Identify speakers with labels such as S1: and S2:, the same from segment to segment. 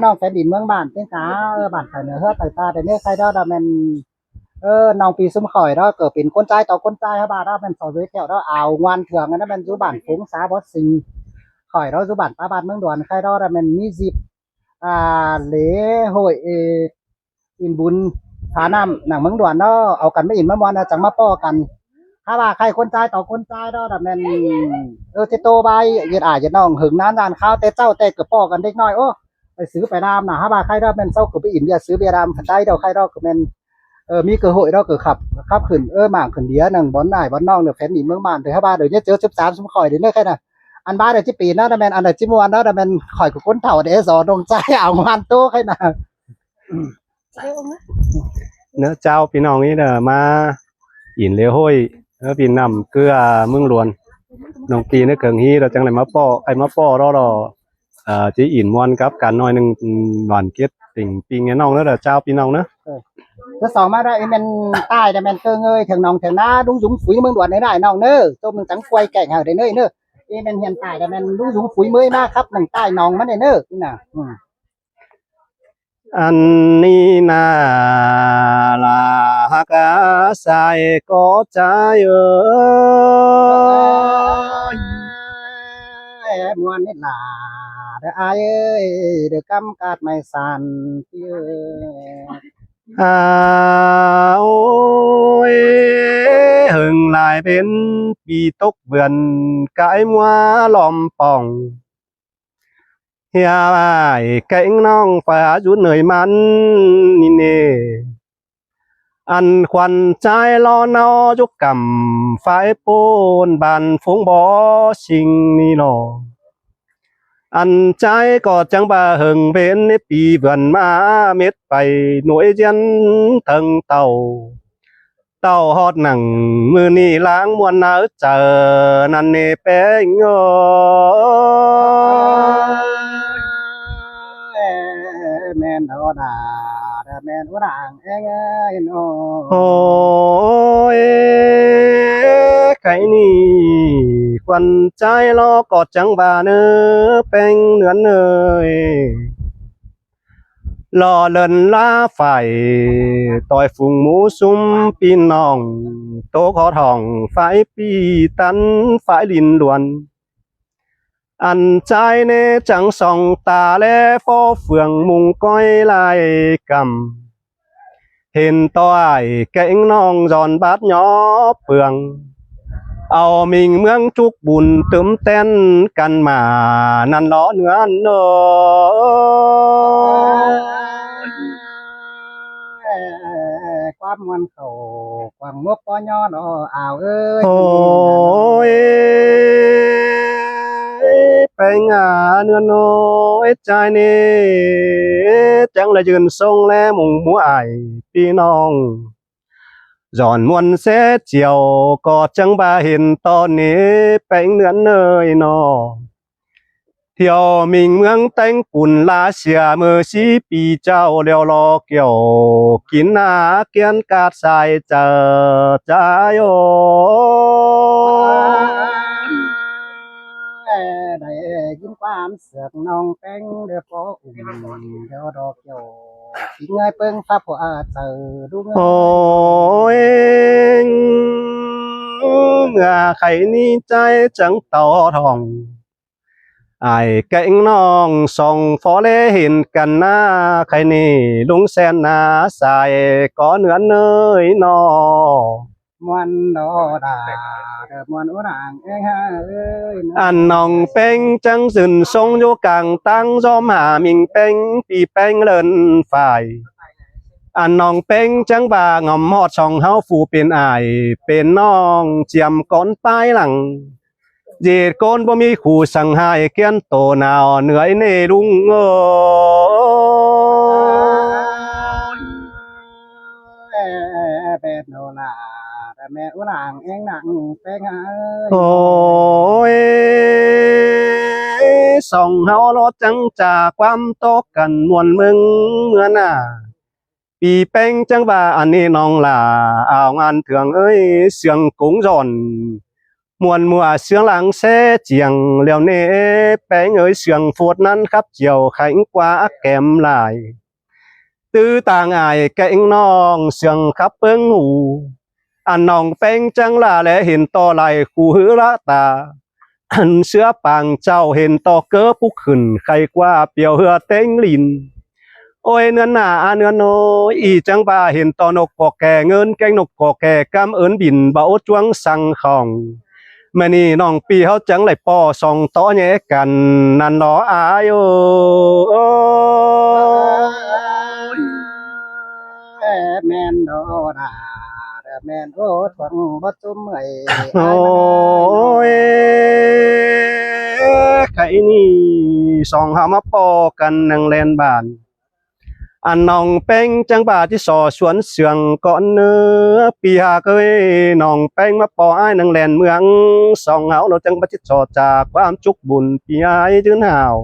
S1: น้องแฟนดินเมืองบ้านเจ้าก้าบ้านไผ่เหนือเฮือไต่ตาแต่เนี่ยใครได้แมนน้องปีซุ่มข่อยเนาะเกิดเป็นคนใจต่อคนใจครับบ้านเราเป็นสาวเวทแถวเราเอางานเถื่อนนั่นเป็นจุบันฟุ้งสาบอสซิงข่อยเราจุบันป้าบ้านเมืองด่วนใครได้แมนมีสิบเหล่โหยอินบุญผาน้ำหนังเมืองด่วนเนาะเอากันไม่อินมามวนจังมาป้อกันถ้าว่าใครคนใจต่อคนใจเนาะแต่แมนที่โตใบยืดยืดน้องหึงน้ำดานข้าวแต่เจ้าแต่เกิดป้อกันเด็กน้อยโอ้ไปซื้อไปดามนะถ้าว่าใครได้แมนเจ้าเกิดไปอินเดียซื้อเบียร์ดามได้เดาใครได้ก็แมน มีcơ hội đó cờ khắp khẩn mảng khẩn đía nằng bón nải bón nong được phép nhìn mương màn từ hai ba đời nhất chớ chớp tám xuống khỏi đến nơi khai nè ăn ba đời chip pin đó là men ăn đời chip muan đó là men khỏi của cuốn thảo để gió đông trái ảo ngoan tô khai nè
S2: เนื้อเจ้าพี่น้องนี่เด้อมาอินเลี้ยวห้อยพี่นำเกลือเมืองหลวนน้องปีนึกเกิงฮีเราจังเลยมาป้อไอ้มาป้อรอจีอินมวนกับการน้อยหนึ่งหวานเก็ดติ่งปีเงี้ยน้องเนอะเด้อเจ้าพี่น้องเนอะ
S1: cái sò mà đây men tai đây men cơ ngơi thường nòng thường na đúng dũng phủi mương đoạn đấy này nòng nơ tôi mình trắng quay cảnh ở đấy nơi nơ men hiện tại đây men đúng dũng phủi mới ma khắp nằng tai nòng mất đấy nơ như nào
S2: อันนี้นาลาฮักอาสายก็ใจ
S1: muôn hết là để ai ơi được cam cát mày sàn kia
S2: โอ้ยหึงหลายเป็นปีตกเบือนกายมัวหลอมป่องเฮียไอ้แก่งน้องฝ่าอยู่เหนื่อยมันนี่เน่อันควันใจรอนอยุกกำฝ่ายปูนบานฟงบ่อชิงนี่หนออันใจก็จังบ่าหึงเป็นในปีเบือนมาเม็ดไปหน่วยเจียนถึงเต่าฮอดหนังมือนี่ล้างมวนนาเจอนั่นเนแป้ง
S1: men đó là men của đảng em nó
S2: โอ้ยไก่นี่ควันใจรอกอดจังบ่าเนอแป้งเหนือนเนยรอเลินลาฝ่ายต่อยฝูงหมูซุ้มปีน้องโตขอทองฝ่ายปีตันฝ่ายลินล้วนอันใจเนจังส่องตาและฟอเฟืองมุงก้อยลายกำเห็นต้อยแก่งน้องจอนบาดย้อเปืองเอามิงเมืองจุกบุญตึมเต้นกันมานั่นล้อเนื้อเนอ
S1: ความมันเขาความงบก็ย้อนอ่าวเอ้ย
S2: โอ้ยไปงาเนื้อน้อยใจนี่จังละยืนทรงและมุงหัวไอพี่น้องจอนมวนเสเจียวก็จังบ่าเห็นตอนนี้แป้งเนื้อเนยนอเที่ยวมิงเมืองแตงปุ่นลาเสียเมื่อสีปีเจ้าเลี้ยวรอเกี่ยวกินนาเกียนกาดใส่เจอใจโอ
S1: ได้ยินความเสือกน้องแป้งเด้อพออุ่มเดี๋ยวดอกเกี่ยวทิ้งเงยเปิ้งฟ้าพอเจอดูเง
S2: โอ้ยเมื่อไข่นี้ใจจังเต่าทองไอ้แก่งน้องส่องฟอเลเห็นกันหน้าไข่นี่ลุงแสนนาใส่ก็เหนือเนยนอ
S1: มวนดอดาเด้อมวนอุรางเอ้ยเอ้ย
S2: อันน้องเป้งจังสึนทรงอยู่กลางตั้งจอมหามิงเป้งปีแป้งเลินฝ่ายอันน้องเป้งจังบ่างอมฮอดช่องเฮาฟูเป็นอายเป็นน้องเจียมก้นป้ายหลังเย็ดก้นบ่มีขู่สั่งหายเกียนโตหนาวเหนื่อยเนลุง
S1: เป็นโนลาแต่แม่อุรางเองหนังแป้งเอ้ย
S2: โอ้ยส่องเฮารถจังจากความตกกันมวนมึงเมื่อน่ะปีแป้งจังบ่าอันนี้น้องล่ะเอางานเถืองเอ้ยเสียงกุ้งร้อน muôn mùa sương lắng sẽ chiềng liều nê bé ơi sương phút nắn khắp chiều khánh quá kém lại tư tàng ai cạnh nong sương khắp ứng ngủ ăn nong bánh chẳng là lẽ hiện to lại khu hứa lá tà ăn sữa bàng trao hiện to cớ búc khẩn khai qua biểu hứa tên lìn ôi nươn ôi y chẳng ba hiện to nục có kè ngơn canh nục có kè cảm ơn bình bảo chuang sang khòng mà ni nong pi họ chẳng lại po song to nhé cần năn nó ai ơi
S1: แม่นโดดาแม่นโอดฟังบ่จุ่มไอ้
S2: โอ้ยใครนี่สองหามาปอกันนังแลนบานอันน้องแป้งจังบาที่สอสวนเสืองก่อนเนื้อปีหาเคยน้องแป้งมาปอไอ้นังแลนเมืองสองเหาเราจังบาที่สอจากความจุกบุญปีไอ้จื้นหาว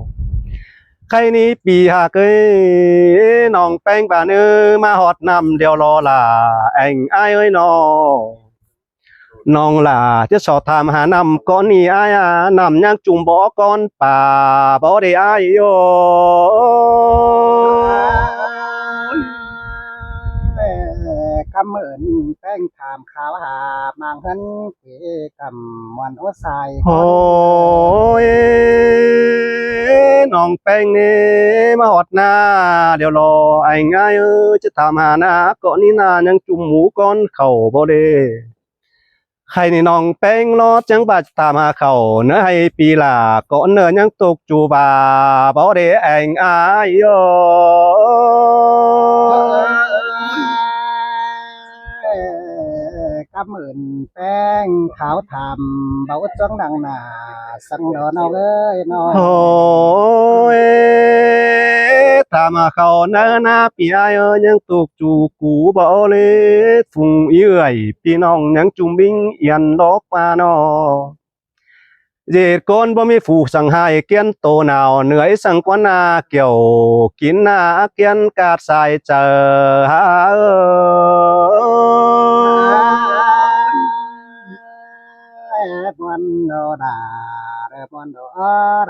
S2: ใครนี้ปีหาเคยน้องแป้งบานเนื้อมาหอดนำเดียวรอล่ะแองไอ้เอ้ยน้อ น้องล่ะจะสอบถามหานำก้อนนี้อ้ายนำยังจุ่มบ่อก้อนป่าบ่ได้อ้ายโย
S1: คำเหมือนแป้งถามขาวหามางหันเกกำวันโอไซ
S2: โอ้ยน้องแป้งนี่มาหอดหน้าเดี๋ยวรอไอ้ง่ายจะถามหานะก้อนนี้นายังจุ่มหมูก้อนเข่าบ่ได้ใครนี่น้องแป้งรอจังบาดตามหาเขาเนื้อให้ปีหล่าก่อนเนื้อยังตกจูบาบ่ได้แองอายโย
S1: คำเหมือนแป้งขาวทำเบาจ้องดังหนาสังดอนเอาเลยน้อง
S2: โอ้ยตามมาเขาเนื้อหน้าปีไอ้ยังตกจูกูบ่เลยฟุงเอื่อยพี่น้องยังจุ่มบิงเอียนลอกมาเนอเจ็ดคนบ่มีฝูสังหายเกียนโตหนาวเหนื่อยสังกวนาเกี่ยวกินหน้าเกียนกาดสายเจอหา
S1: มันโดดามันโด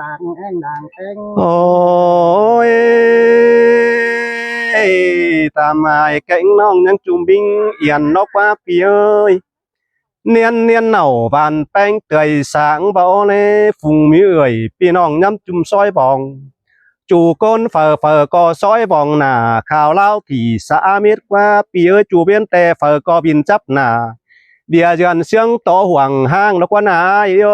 S1: ดังแองดังเต็ง
S2: โอ้ยตามมาไอ้แก่งน้องยังจุ่มบิงเอียนนกว่าปีเอ้ยเนียนเนียนเหน่าบานแป้งเตยสางเบาเลยฟุงมีเอ่ยพี่น้องย้ำจุ่มซอยบองจูก้นเฝอก็ซอยบองหน้าข่าวเล่าที่สามิตรว่าปีเอ้ยจูเบียนแต่เฝอก็บินจับหน้าเบียร์เยือนเสียงต่อห่วงห้างแล้วก็นายโย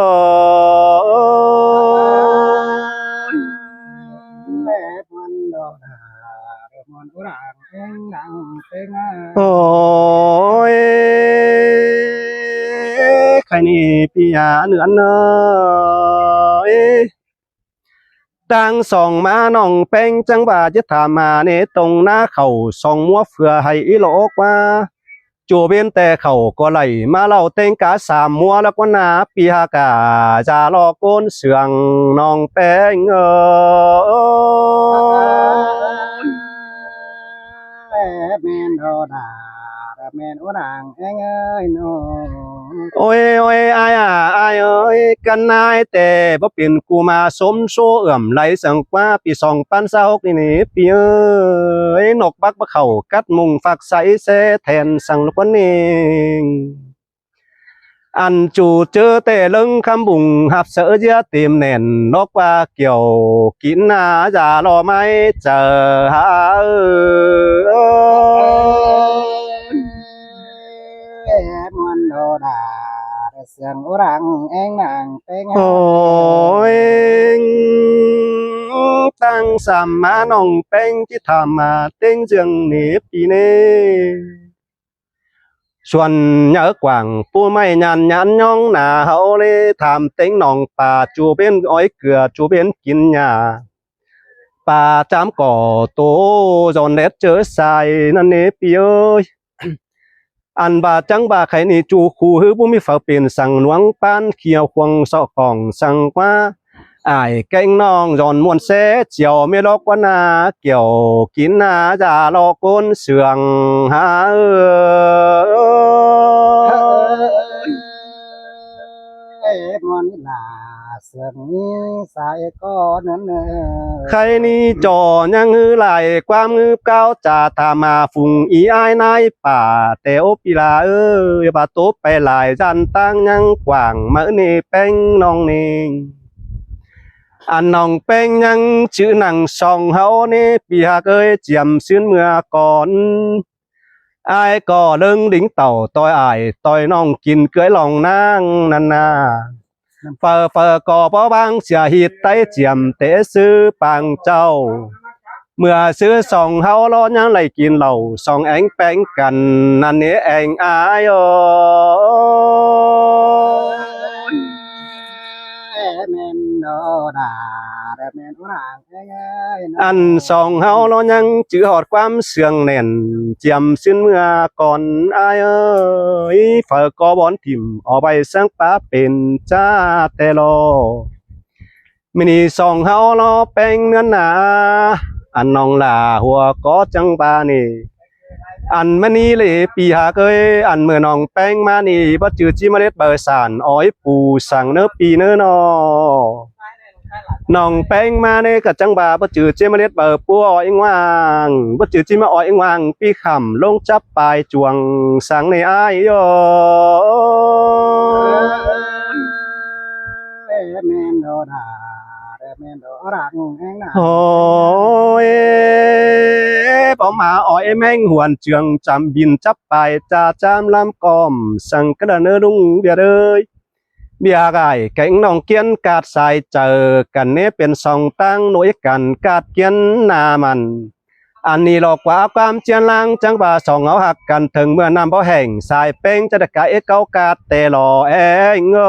S1: มันโดดามันอุรังแองดังเต็ง
S2: โอ้ยใครนี่พี่ยาเหนือนเนยตั้งส่องมาน้องแป้งจังบาจะถามมาเนตรงหน้าเขาส่องมัวเฟือให้อีโลกว่าจูเบียนแต่เขาก็ไหลมาเล่าเต็งกาสามมัวแล้วก็นาปีหากาจะรอโกนเสืองน้องแป้ง
S1: แม่นโดดาแม่นอุรังแองเอ้ยน้อง
S2: โอ้ยโอ้ยอายอายเอ้ยกันนายแต่บ่เป็นกูมาสมโซเอื่อมไหลสังกว่าปี2026นี่ปีเอ้ยนกบักบ่เข้ากัดมุงฝักใสแซ่แทนสั่งลูกคนเองอันจูเจอแต่เลิงคำบุงหับเสือเยอะเต็มแน่นนกว่าเกี่ยวกินนาจะรอไม่เจอหา
S1: มันโดดาเสียงอุรังแองนางเต็ง
S2: โอ้ยตั้งสามมาน้องแป้งที่ทำมาเต้งเจียงเหนปีเน่ส่วนเนื้อกว่างปูไม่ยันยันย่องหนาเฮาเลยทำเต้งน้องป่าจูเป็นอ้อยเกลือจูเป็นกินหญ้าป่าจามก่อโตจนเล็ดเจอใส่นั่นเนปีเอ้ยอันบาจังบาไข่นี่จูคู่ฮือผู้มีฝาเป็นสั่งหลวงปานเขียวควงเสาะของสั่งว่าอายแกงน้องย้อนมวนเสเจียวไม่ลอกว่านาเกี่ยวกินนาจะรอก้นเสืองหา
S1: อนนี่ล่ะเสียงนี้สายก็นั้น
S2: ใครนี่จอยังฮือไหลความงืบก้าวจ่าตามาฟุงอีอายนายป่าแต่โอปิลาบาโตไปหลายจันตั้งยังกว่างมาเนแป้งน้องเนงอันน้องแป้งยังชื่อหนังสองเฮาเนปีหาเอ้ยเจียมซื้นเมื่อก่อนอายก็เลิงดิ้งเต่าต้อยอายต้อยน้องกินเกยลองนางนันนาphờ có bó băng xia hít tay chiếm tế sư bằng châu mưa sư sòng hao lo nhang lại kín lầu sòng ánh bánh cần năn nế anh ai ơi
S1: แม่นโนดาแม่นโอรางเอ้ย
S2: อันสองเฮาเรายังจือหอดความเสื่องแน่นเจียมสิ้นเมื่อก่อนอายเอ้ยฝากกอบอนถิ่มออกไปสังป้าเป็นจ้าแต่รอมินีสองเฮาเราแป้งเนื้อหนาอันน้องลาหัวก็จังบานี่อันมันนี่เลยปีหาเกยอันเมื่อน้องแป้งมานี่บ่จือจิเมล็ดเบอร์สานอ้อยปูสั่งเนื้อปีเนื้อนอน้องแป้งมาเนี่ยกับจังบาบ่จือจิเมล็ดเบอร์ปัวอ้อยว่างบ่จือจิมาอ้อยว่างปีขำลงจับปลายจวงสั่งในอ้ายโย
S1: แม่นโนดาแม่นโอรางเอ้ยนะ
S2: โอ้ยปอมาอ้อยแม่งหวนเจืองจำบินจับไปจ่าจามลำกอมสั่งกระเนอลุงเบียเอ้ยเบียไก่แก่งน้องเกียนกาดสายเจอกันเนี้เป็นสองตั้งหน่วยกันกาดเกียนนามันอันนี้หลอกว่าความเจียนลังจังบ่าสองเอาหักกันถึงเมื่อน้ำบ่แห้งสายเป้งจะได้กะเอ็กเกากาดแต่หล่อเองเอ้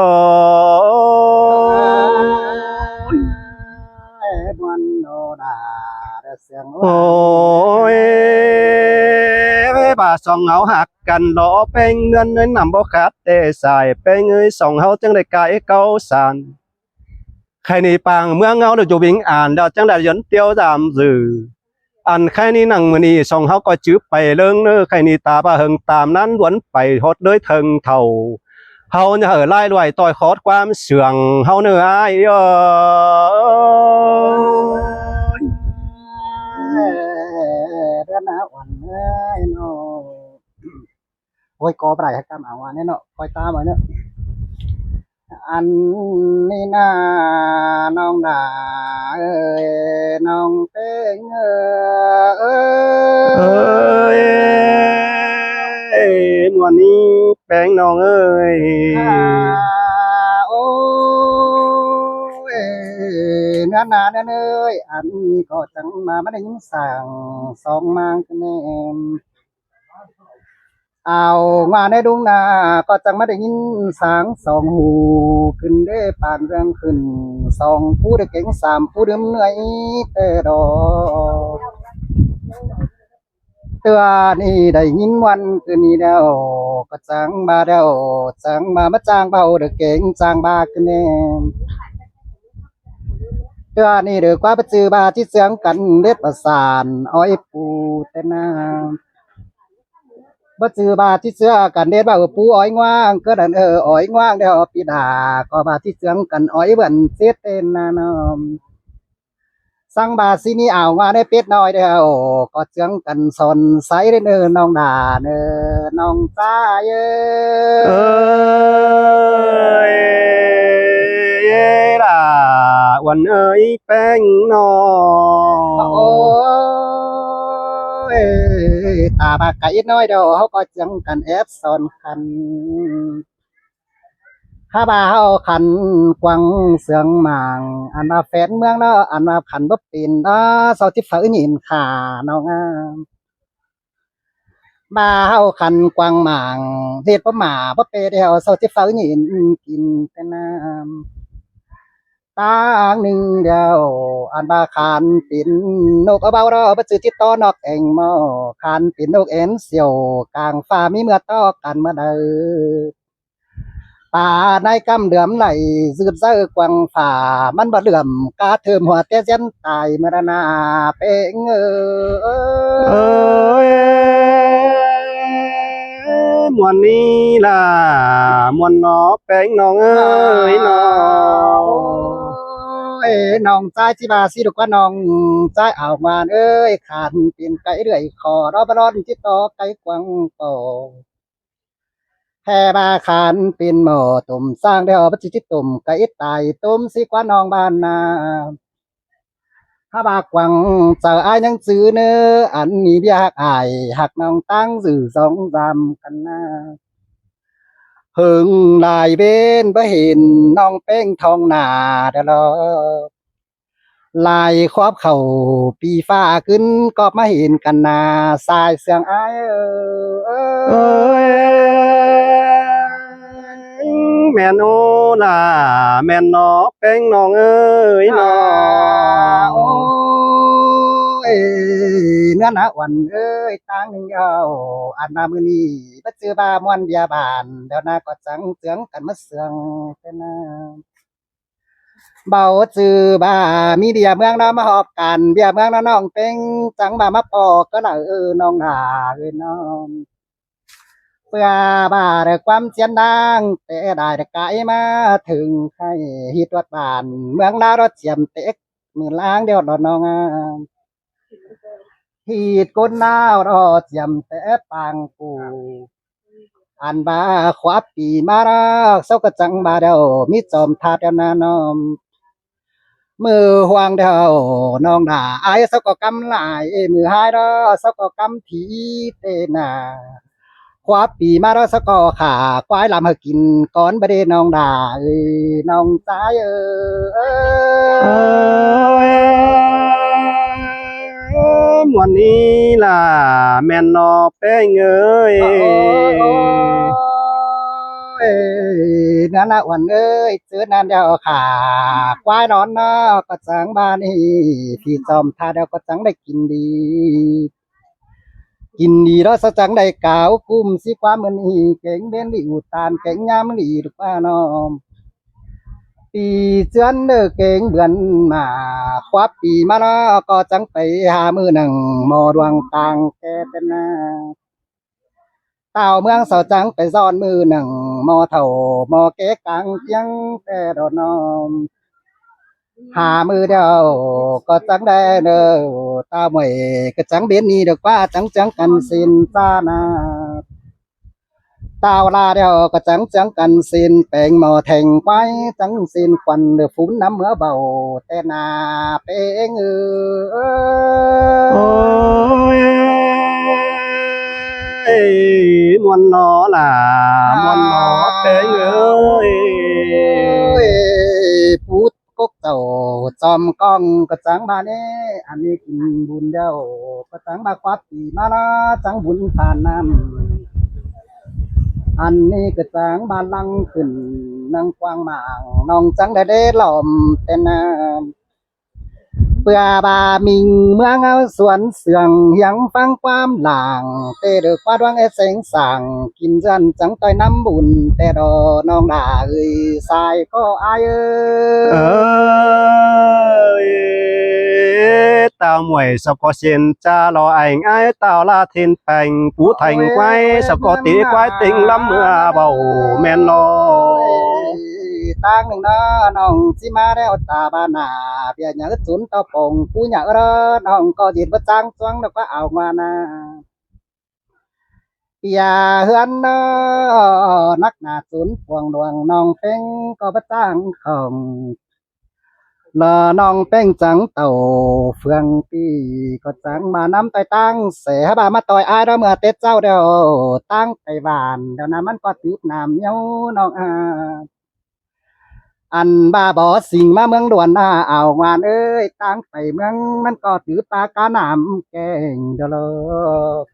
S2: ย
S1: มันโนดาเสียง
S2: โอ้ยบ่าสองเอาหักกันหล่อเป้งเงินเงินนำบ่ขาดแต่สายเป้งเอ้ยสองเฮาจังได้กะเอ็กเกาสานใครนี่ปางเมืองเงาเดี๋ยวจะวิ่งอ่านเดี๋ยวจังได้ย้อนเตียวดำสื่ออันใครนี่นั่งมื้อนี้สองเฮาก็จืบไปเลิงเน้อใครนี่ตาบ่าเฮิงตามนั้นหวนไปฮอดเลยเทิงเท่าเฮาเนี่ยไล่รวยต่อยคอดความเสื่องเฮาเนื้ออ้ายเอ้ย
S1: เดือนหน้าอ่อนเอ้ยโนโอ้ยกอปลายให้กำเอาวันนี้เนาะคอยตามไว้เนาะอันนี้นาน้องดาเอ้ยน้องเป้งเอ้
S2: เอ้
S1: ย
S2: ยมวนนี้แป้งน้องเอ้ย
S1: โอ้ยเนื้อหนาเนื้อเอ้ยอันนี้ก็จังมาไม่ได้ยินสั่งสองมางคะแนนเอามาในดุงนาก็จังไม่ได้ยินสางสองหูขึ้นได้ปานเรื่องขึ้นสองผู้ได้เก่งสามผู้เดิมเหนื่อยแต่ดอกเตือนี่ได้ยินวันคืนนี้แล้วก็จังมาแล้วจังมาจ้างเบาเด็กเก่งจ้างบาขึ้นแน่เตือนี่เด็กว่าไปจือบาที่เสียงกันเล็ดประสานอ้อยปูแต่นาบ่จือบาที่เสือกันเด็ดบ่าปูอ้อยง่างก็ดันอ้อยง่างเดี๋ยวปีดาก็บาที่เสืองกันอ้อยเบิ่นเสียเต้นนานอมสั่งบาสินี่เอามาได้เป็ดน้อยเดียวก็เสืองกันสนใสได้เด้อน้องดาเด้อน้องจ้าเอ้
S2: เอ้ยเอ้ยล่ะวันเอ้ยแป้งน้อง
S1: โอ้ยตาบากไก่น้อยเดียวเขาก็เสืองกันแอบสอนกันข้าบ่าวขันกวางเสืองหมางอันว่าแฟนเมืองเนาะอันว่าขันบ่ปีนเสาที่ฝืนหินขาน้องบ่าวขันกวางหมางเฮ็ดบ่หมาบ่เปเดียวเสาที่ฝืนหินกินแต่น้ำตางหนึ่งเดียวอันบ่าขันปินนกเอาเบารอบ่จือที่ต้อนอกเองหม้อขันปินนกเอ็นเสี่ยวกลางฟ้ามีเมื่อต้อกันมาเด้อป่าในกำเดือมไหลสืบเสื้อกวางฝ่ามันบ่เหลื่อมกาเทิมหัวเตี้ยเส้นตายมรณาเป้ง
S2: เอ้ยมว วนนี้ล่ะมวนหนอแป้งน้องเอ้ยน้อ
S1: เอ้ยน้องใจที่บาสิลูกว่าน้องใจเอามานเอ้ยขาดเปลี่ยนไก่เรื่อยคอรอบร้อนที่ต่อไก่กวางโตแพ่บาขานเป็นหม้อตุ่มสร้างได้อบัจิจิตุ่มไก่ตายตุ่มสิกว่าน้องบ้านนาถ้าบากวังเจออายยังซื้อเนื้ออันนี้อยากอายหักน้องตั้งสื่อสองจำกันนะเพิ่งได้เบนบ่เห็นน้องเป้งทองหนาเด้อลอลายควบเข่าปีฟ้าขึ้นก็มาเห็นกันนาสายเสียงอาย
S2: เอ้ยแม่นโอล่ะแม่นหนอแป้งน้องเอ้ยน้อ
S1: โอ้ยเนื้อหนาอ่อนเอ้ยตั้งหนึ่งเอาอันนามือนี้บัดเจอบามวนเบียบานเดี๋ยวนาก็จังเสียงกันมาเสียงเป็นนาเบาจือบามีเดียเมืองน้ำมาหอบกันเบียเมืองน้องเป็งจังบามาปอกก็ละน้องหาน้องเพื่อบาได้ความเสียนดังแต่ได้ไกลมาถึงให้ฮิตวัดบ้านเมืองนารถเจียมเต็กมือล้างเดียวดอนน้องฮีดก้นนาวรอเจียมแต่ปางปูอันบาขวาปีมารักเศร้ากระจังบาเดียวมีจอมทาเดียวนานอมมือห่วงเดียวน้องด่าไอ้เศร้าก็กำลายมือหายรอเศร้าก็กำผีเตนาขวาปีมารักเศร้าก็ขาควายลำให้กินก้อนบดเดน้องด่าน้องสาย
S2: เอ้ยมวนนี้ล่ะแม่นหนอแป้งเอ้ย
S1: นั่นละวันเอ้ยเจอนั่นเดียวขาควายนอนนอก็จังบ้านนี่พี่จอมทาเดียวก็จังได้กินดี กินดีแล้วสะจังได้กล่าวกุ้มสิความมันนี่เก่งเด่นดีอุตานเก่งยามมันดีทุกป้าน้องปีเจือนเด้อเก่งเบือนมาควับปีมาแล้วก็จังไปหามือหนึ่งหมอดวงต่างแกเป็นนาเต่าเมืองเสาจังไปซ่อนมือหนึ่งหมอเท่าหมอเก๊กลางเพียงแต่ดอนน้อมหามือเดียวก็จังได้เด้อตาหมวยก็จังเบียนนี่เด็กว่าจังจังกันสินตานาตาวลาเดียวก็จังจังกันสินแปลงหมอแทงไว้จังสินควันเดือฟุ้นน้ำเมื่อเบาแต่นาเป้ง
S2: โอ้ยมวนหนอล่ะมวนหนอแป้งเอ้ย
S1: พูดกกเต่าจอมกองก็จังบาเน่อันนี้กินบุญเดียวก็จังบาควัดปีมานะจังบุญผ่านน้ำอันนี้ก็จังบาลังขึ้นนังกวางหมางน้องจังได้หล่อมแต่น้ำเพื่อบามิงเมืองเอาสวนเสืองยังฟังความหลางเตเดือกว่าดวงเอเสงสั่งกินจันจังต่อยน้ำบุญแต่ดอน้องด่าสายก็อาย
S2: เอ้ยtao muội sao có xin cha lo ảnh ai tao là thiên thành phú thành quay sao có tí quay tình lắm mưa bầu men lo
S1: ตั้งหนึ่งนะน้องสิมาแล้วตาบานาเปียหยังสุนตะปงผู้หยังเรอน้องก็ยืนประจังสวงแล้วก็เอามานาเปียเฮือนนะนักหนาสุนพวงดวงน้องเพ่งก็ประจังของละน้องเป้งจังเต่าเฟืองปีก็จังมาน้ำต่อยตั้งเสียบามาต่อยอายเราเมื่อเต็ดเจ้าเดียวตั้งไปหวานเดี๋ยวนั้นมันก็ตืบน้ำเย้าน้องอันบ้าบอสิ่งมาเมืองด่วนเอาวานเอ้ยตั้งไปเมืองมันก็ตืบปากกาน้ำแกงเดี๋ยวเลย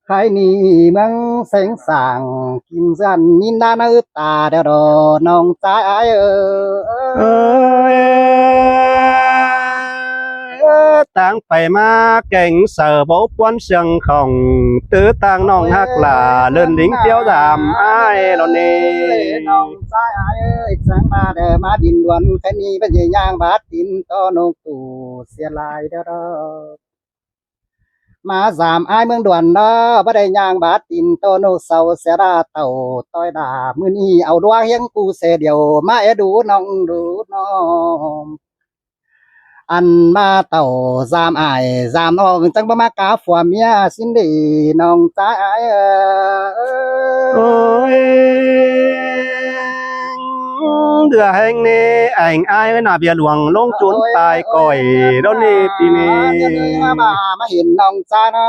S1: ใครนี่เมืองเสงสางกินสันนินดาเนื้อตาเดี๋ยวน้องใจ
S2: tang phải ma cảnh sở bố quan sương khổng tứ tang nong hắc là lên đính tiêu giảm ai lo nè
S1: น้องชายเอ้ยจังมาเด้อมาดินดวนแค่นี้เป็นย่างบาดดินต้อนกตู่เสียลายเด้อ มาสามอ้ายเมืองด่วนเด้อบ่ได้ย่างบาดตินโตโนเสาเสยดาเต่าต้อยดามื้อนี้เอาดัวเฮียงกูเสเดียวมาเอดูน้องดูน้องอันมาเต่าสามอ้ายสามน้องจังบ่มากาผัวเมียสินดีน้องจ้าย
S2: โอ้ยเดือแห่งนี้แองอายหน้าเบียหลวงลงจนตายก่อยโดนนี่ปีนี้
S1: เดี๋ยวนี้มาเห็นน้องจ้าเนา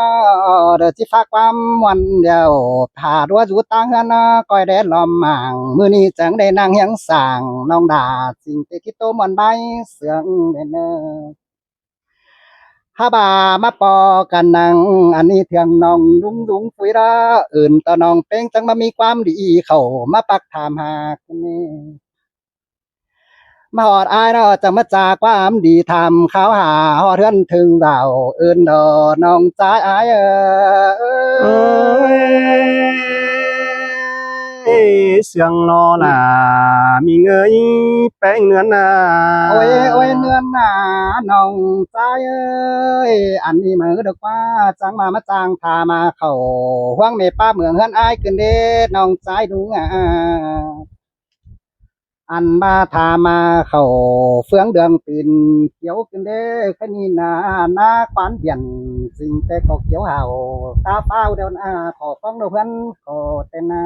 S1: ะเดี๋ยวสิฝากความม่วนเดียวถ้าดัวอยู่ต่างกันนะก้อยแดดล้อมหมางมื้อนี้จังได้นั่งเฮียงสร้างน้องดาสิ่งที่โตม่วนใบเสืองเด้อเน้อถ้าบ่ามาปอกันนังอันนี้เถียงน้องลุงคุยละอื่นต่อน้องเป็งจังมามีความดีเข้ามาปักถามหาคนนี้ มาหอดอายเนาะจะมาจากความดีทำเขาหาหอดเทือนถึงเราเอินดอน้องจ้ายอาย
S2: เอ้ยเสียงนอน่ะมีเงยแป้งเนื้อน่ะ
S1: โอ้ยเนือนหนาน้องจ้ายอันนี้มือเด็กว่าจังมาจางพามาเข้าห้วงเมป้าเมืองเฮือนอายขึ้นเด้น้องจ้ายดูงาอันมาทามาเข้าเฟืองเดืองตื่นเขียวขึ้นเด้แค่นี้นาหน้าควานเปลี่ยนสิ่งแต่ก็เขียวเห่าตาเป้าเดินขอฟ้องเพื่อนขอแต่น้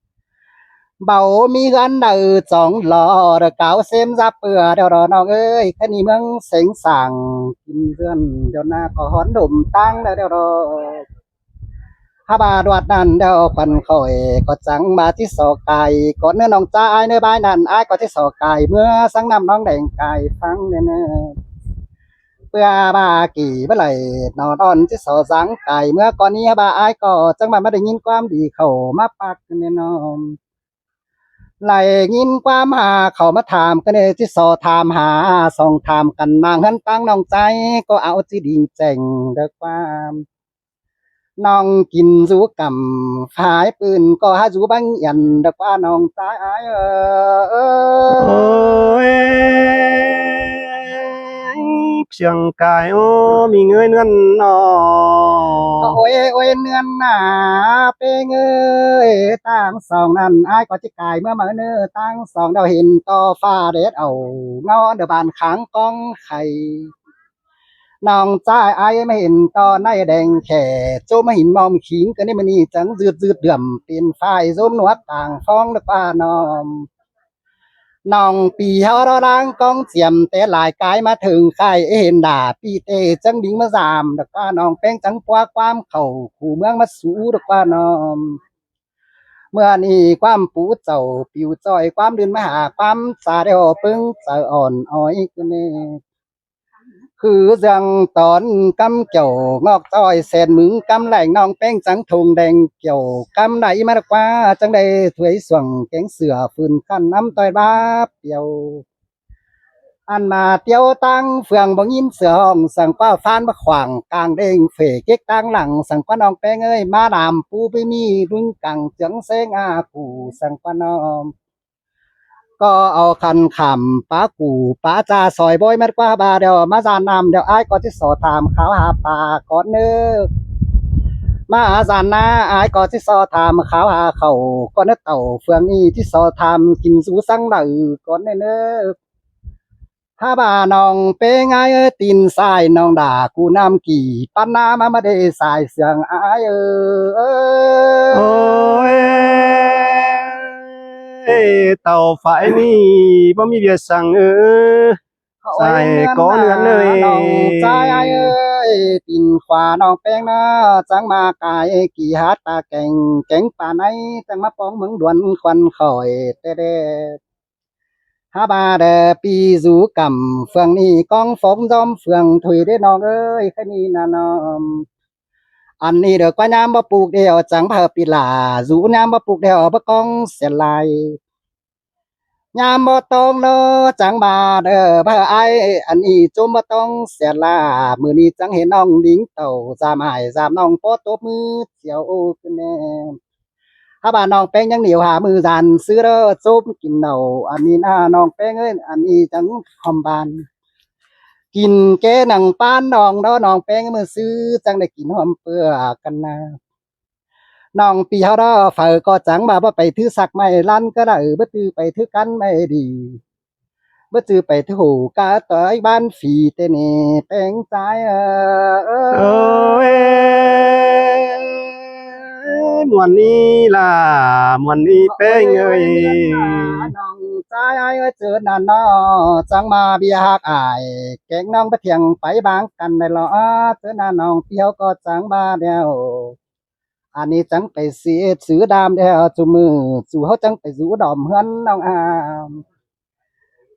S1: ำเบามีกันเดือสองหล่อเดอเก่าเซมซับเปื่อเดี๋ยวรอน้องเอ้ยแค่นี้เมืองเสงสั่งกินเพื่อนเดี๋ยวหน้าก็หอนดุมตั้งเดี๋ยวรอ ถ้าบาดวัดนั้นเดียวควันคอยก็จังมาที่สอกไก่ก่อนเนื้อน้องจ้าไอ้เนื้อใบนั้นไอ้ก็ที่สอกไก่เมื่อสังนำน้องแดงไก่ฟังเนื้อเพื่อบากี่เมื่อไหร่นอนอ่อนที่สอสังไก่เมื่อก่อนนี้บาไอ้ก็จังมาไม่ได้ยินความดีเขามาปักเนื้อน้องไหลยินความหาเขามาถามกันเลยที่สอถามหาส่องถามกันมาเงินตั้งน้องใจก็เอาที่ดิ่งแจ้งเด้อความ น้องกินรูกำขายปืนก็หารูบังยันดอกว่าน้องตาย
S2: โอ้ยเชียงกายโอ้มีเงยเนื้อนนอ
S1: โอ้ยเนือนหนาเป้งเอ้ยตั้งสองนั้นอายก็จะกายเมื่อเนื้อตั้งสองเราเห็นต่อฟ้าเด็ดเอาเงาเดบานขังกองไข่น้องจ้าไอ้ไม่เห็นตอนในแดงแข่โจไม่เห็นมอมขิงกันนี่มันนี่จังจืดเดือมเป็นไฟโจมนวดต่างฟ้องดอกว่าน้อง น้องปีเฮาเราดังกองเสียมแต่หลายกายมาถึงใครเห็นด่าปีเตจังบิงมาสามดอกว่าน้องแป้งจังกว่าความเข่าขู่เมืองมาสู้ดอกว่าน้องเมื่อนี้ความปูเจ้าปิวจอยความดินมาหาความสาเดียวปึ้งเจออ่อนอ้อยกันนี่คือจังตอนกำเกี่ยวงอกจ้อยแสนมึงกำแหล่งน้องแป้งจังทงแดงเกี่ยวกำไหนมากว่าจังได้ถวยส่วงแกงเสือฟืนขั้นน้ำต้อยบ้าเปียวอันมาเตียวตั้งเฟืองบ่ยินเสือห้องสั่งป้าฟานมาขวางกลางเด้งเฟเก๊กตั้งหลังสั่งป้าน้องแป้งเอ้ยมาดามปูไปมีรุ่งกังเจียงเซงอากูสั่งป้าน้องก็เอาคันขำป้ากูป้าจ่าซอยบอยมัดกว่าบาเดียวมาจานนำเดี๋ยวไอ้ายก็ที่สอถามเขาหาปลาก่อนเนื้อมาจานนาไอ้ายก็ที่สอถามเขาหาเขาก่อนเนื้อเต่าเฟืองนี้ที่สอถามกินสูสังหลังก่อนเนื้อ ถ้าบ่าน้องเป้งไอ้ตีนสายน้องด่ากูน้ำกี่ปันน้ามาได้สายเสียงอาย
S2: โอ้ยเต่าฝ่ายนี่บ่มีเบียสั่งใส่ก้อนเนื้อเลย
S1: น้องใจไอ้ตีนขวาน้องเป้งนะจังมากายกี่ฮัดตาเก่งป่าไหนจังมาป้องเมืองด่วนควันคอยเด้ฮาบาเดปีสูกำเฟืองนี้กองฝมจอมเฟืองถุยได้น้องเอ้ยแค่นี้นะน้องอันนี้เด็กว่ายามบ่ปลูกเดียวจังเพอปีลาสูยามบ่ปลูกเดียวบ่กองเสียลายยามบ่ตองเนอจังบาเด้อเพอไออันนี้จมบ่ต้องเสียลามื้อนี้จังเห็นน้องลิงเต่าสามหายสามน้องโปตบมือเสียวขึ้นแน่ ถ้าบ้านน้องแป้งยังเหนียวหามือดันซื้อเด้อซุปกินเหนาอันนี้หน้าน้องแป้งเอ้ยอันนี้จังคอมบาน กินแกหนังป้านน้องเนาะน้องแป้งมือซื้อจังได้กินหอมเปื้อกันนะน้องปีเฮาเนาะฝ่ายก็จังมาบ่ไปถือสักไม่ลั่นก็ได้บ่ตือไปถือกันไม่ดีบ่จือไปถือหูกาต่อยบ้านฝีแต่นี่แป้งใจ
S2: เอ้ยมวนนี้ล่ะมวนนี้เป้งเอ้ย
S1: น้องใจไอ้เจอน่ะเนาะจังมาเบียฮักอายแกงน้องไปเถียงไปบางกันได้หรอเจอน่ะน้องเปียวก็จังมาเดียวอันนี้จังไปเสียซื้อดามเดียวจูมือจูเขาจังไปจูดอมเฮือนน้องอาม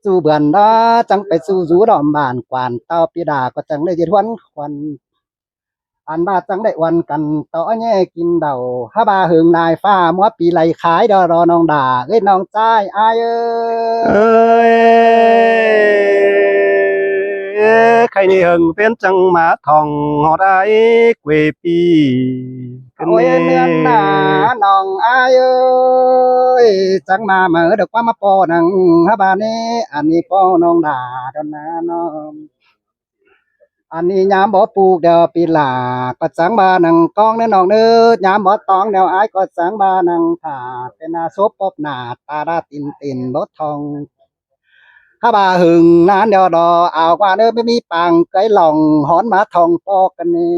S1: จูเบือนเนาะจังไปจูดอมบ้านกวานเต้าปีดาก็จังได้ยิดวันควันอันบาจังได้วันกันต่อแย่กินเดาฮาบาหึงนายฟ้ามัวปีไหลขายดอรอน้องด่าเอ้ยน้องใจายอาย
S2: เอ้ยใครนี่หึงเป็นจังหมาทองหอดไอ้เกวปีกัน
S1: โอ้ย
S2: แน่
S1: เนือนหนาน้องอายจังมาเหมือเด็กว่ามาปอนังฮาบานี้อันนี้ปอน้องด่าดอนนาน้องอันนี้ยามบ่ปลูกเดี๋ยวปีหลาก็จังบานังกองเนื้อน้องเนื้อยามบ่ตองเดี๋ยวอายก็จังบานังถาเป็นนาซบปบหนาตาดาตินบ่ทองถ้าบาหึงนานเดี๋ยวดอเอากว่าเนื้อไม่มีปังไกลหล่องหอนมาทองปอกกันนี่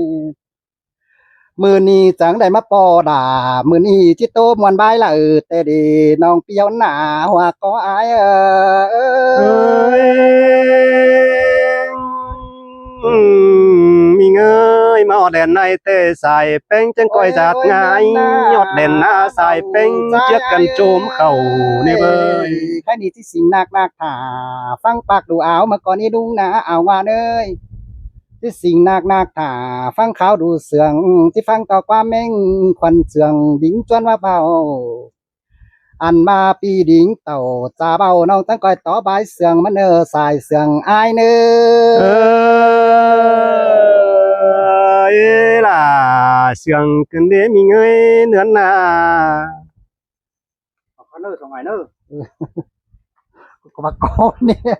S1: มือนี้จังได้มาปอด่ามือนี้จิโตมวนบายละแต่ดีน้องเปียวหนาหัวก็อาย
S2: เอ้ยมีเงยมาออดแดนในเตะสายแป้งจังก้อยจัดง่ายยอดแดนหน้าสายแป้งเจียดกันโจมเข่านี่เบ้ย
S1: แค่นี้ที่สิงนักถาฟังปากดูเอามาก่อนนี้ดุงนะเอาว่าเอ้ยที่สิงนักถาฟังเขาดูเสืองที่ฟังต่อความแม่งควันเสืองดิ้งจวนว่าเบาอันมาปีดิ้งเต่าจ่าเบาน้องตั้งก้อยต่อบายเสืองมันสายเสืองอายเน
S2: เอ
S1: อ
S2: อล่ะเสียงขึ้นเด้มีเงยเนือนนา
S1: เขาเนอสองไงเนอก็มาก้อนเนี่ย